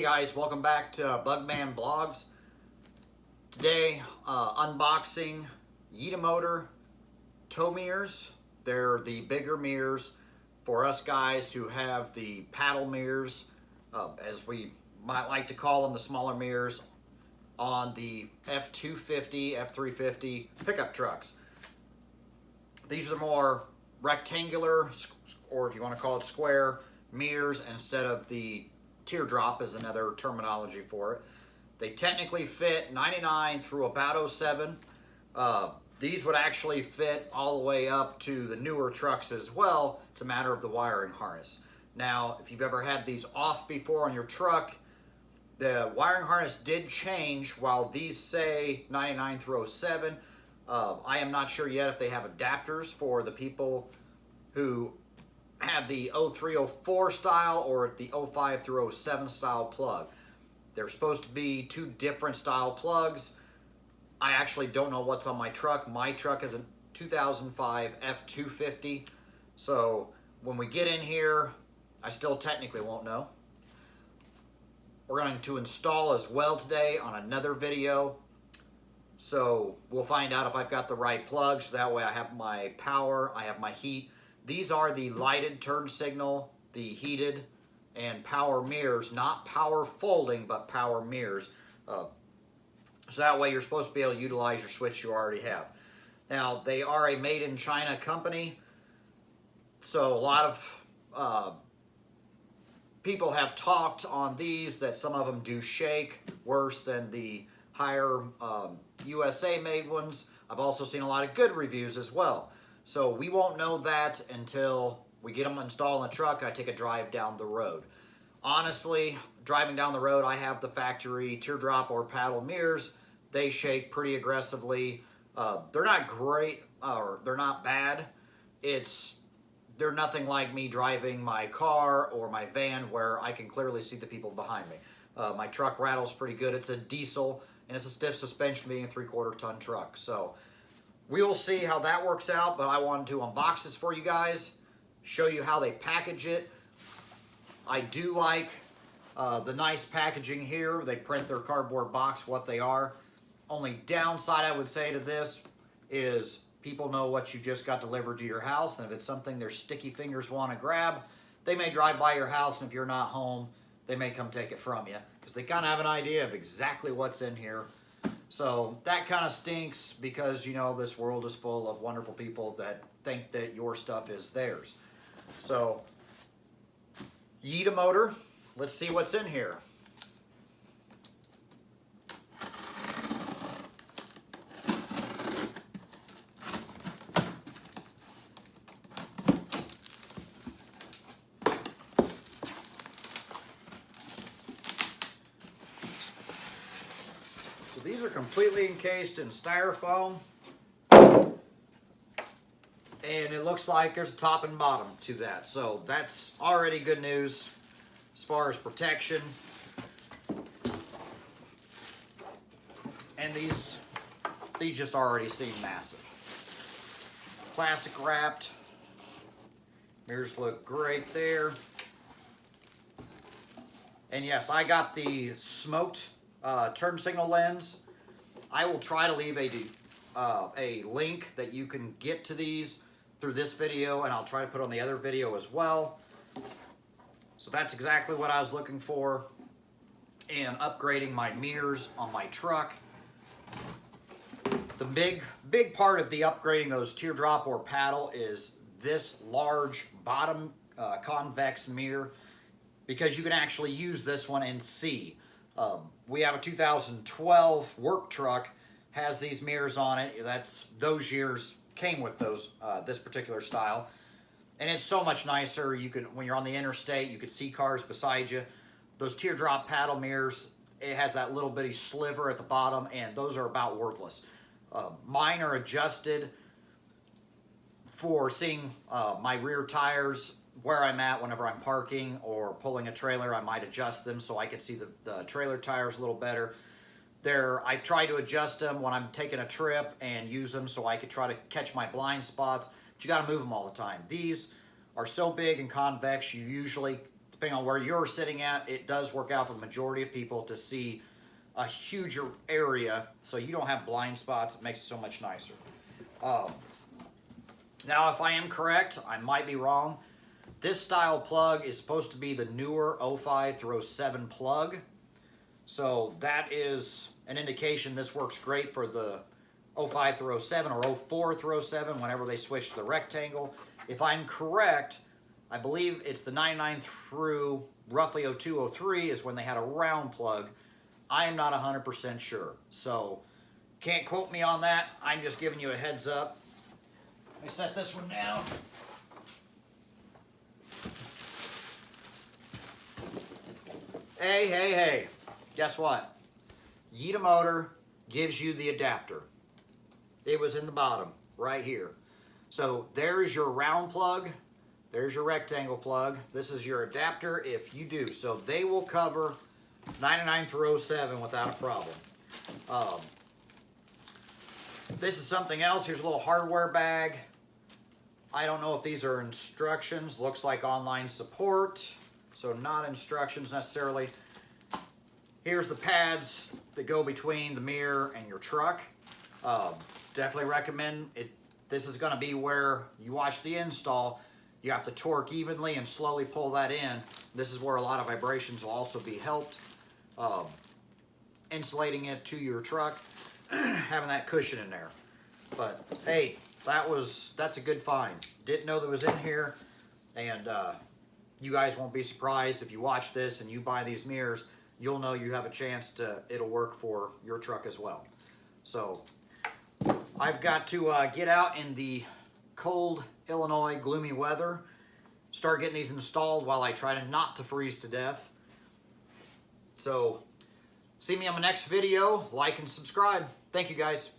guys, welcome back to Bugman Blogs. Today, unboxing YitaMotor tow mirrors. They're the bigger mirrors for us guys who have the paddle mirrors, as we might like to call them, the smaller mirrors on the F-250, F-350 pickup trucks. These are the more rectangular, or if you want to call it square, mirrors instead of the teardrop is another terminology for it. They technically fit 99 through about 07. These would actually fit all the way up to the newer trucks as well. It's a matter of the wiring harness. Now, if you've ever had these off before on your truck, the wiring harness did change. While these say 99 through 07, I am not sure yet if they have adapters for the people who have the 0304 style or the 05 through 07 style plug. They're supposed to be two different style plugs. I actually don't know what's on my truck. My truck is a 2005 F-250. So when we get in here, I still technically won't know. We're going to install as well today on another video. So we'll find out if I've got the right plugs. That way I have my power, I have my heat. These are the lighted turn signal, the heated, and power mirrors. Not power folding, but power mirrors. So that way you're supposed to be able to utilize your switch you already have. Now, they are a made-in-China company. So a lot of people have talked on these that some of them do shake worse than the higher USA-made ones. I've also seen a lot of good reviews as well. So we won't know that until we get them installed in the truck. I take a drive down the road. Honestly, driving down the road, I have the factory teardrop or paddle mirrors. They shake pretty aggressively. They're not great, or they're not bad. They're nothing like me driving my car or my van where I can clearly see the people behind me. My truck rattles pretty good. It's a diesel, and it's a stiff suspension being a 3/4 ton truck. So we will see how that works out, but I wanted to unbox this for you guys, show you how they package it. I do like the nice packaging here. They print their cardboard box what they are. Only downside I would say to this is people know what you just got delivered to your house, and if it's something their sticky fingers want to grab, they may drive by your house, and if you're not home, they may come take it from you because they kind of have an idea of exactly what's in here. So that kind of stinks because, you know, this world is full of wonderful people that think that your stuff is theirs. So, YitaMotor, let's see what's in here. These are completely encased in styrofoam, and it looks like there's a top and bottom to that, so that's already good news as far as protection. And these just already seem massive. Plastic wrapped. Mirrors look great there. And yes, I got the smoked turn signal lens. I will try to leave a link that you can get to these through this video, and I'll try to put on the other video as well. So that's exactly what I was looking for in upgrading my mirrors on my truck. The big part of the upgrading those teardrop or paddle is this large bottom convex mirror, because you can actually use this one and see. We have a 2012 work truck, has these mirrors on it. Those years came with those this particular style, and it's so much nicer. You can, when you're on the interstate, you can see cars beside you. Those teardrop paddle mirrors, it has that little bitty sliver at the bottom, and those are about worthless. Mine are adjusted for seeing my rear tires, where I'm at whenever I'm parking or pulling a trailer. I might adjust them so I can see the trailer tires a little better. I've tried to adjust them when I'm taking a trip and use them so I could try to catch my blind spots, but you got to move them all the time. These are so big and convex, you usually, depending on where you're sitting at, it does work out for the majority of people to see a huger area, so you don't have blind spots. It makes it so much nicer. Now, if I am correct, I might be wrong. This style plug is supposed to be the newer 05 through 07 plug. So that is an indication this works great for the 05 through 07 or 04 through 07 whenever they switch to the rectangle. If I'm correct, I believe it's the 99 through roughly 02, 03 is when they had a round plug. I am not 100% sure. So can't quote me on that. I'm just giving you a heads up. Let me set this one down. Hey. Guess what? YitaMotor gives you the adapter. It was in the bottom, right here. So there's your round plug. There's your rectangle plug. This is your adapter if you do. So they will cover 99 through 07 without a problem. This is something else. Here's a little hardware bag. I don't know if these are instructions. Looks like online support. So not instructions necessarily. Here's the pads that go between the mirror and your truck. Definitely recommend it. This is going to be where you watch the install. You have to torque evenly and slowly pull that in. This is where a lot of vibrations will also be helped. Insulating it to your truck, having that cushion in there. But hey, that's a good find. Didn't know that was in here, and you guys won't be surprised if you watch this and you buy these mirrors. You'll know you have a chance it'll work for your truck as well. So I've got to get out in the cold Illinois gloomy weather, start getting these installed while I try not to freeze to death. So see me on my next video. Like and subscribe. Thank you, guys.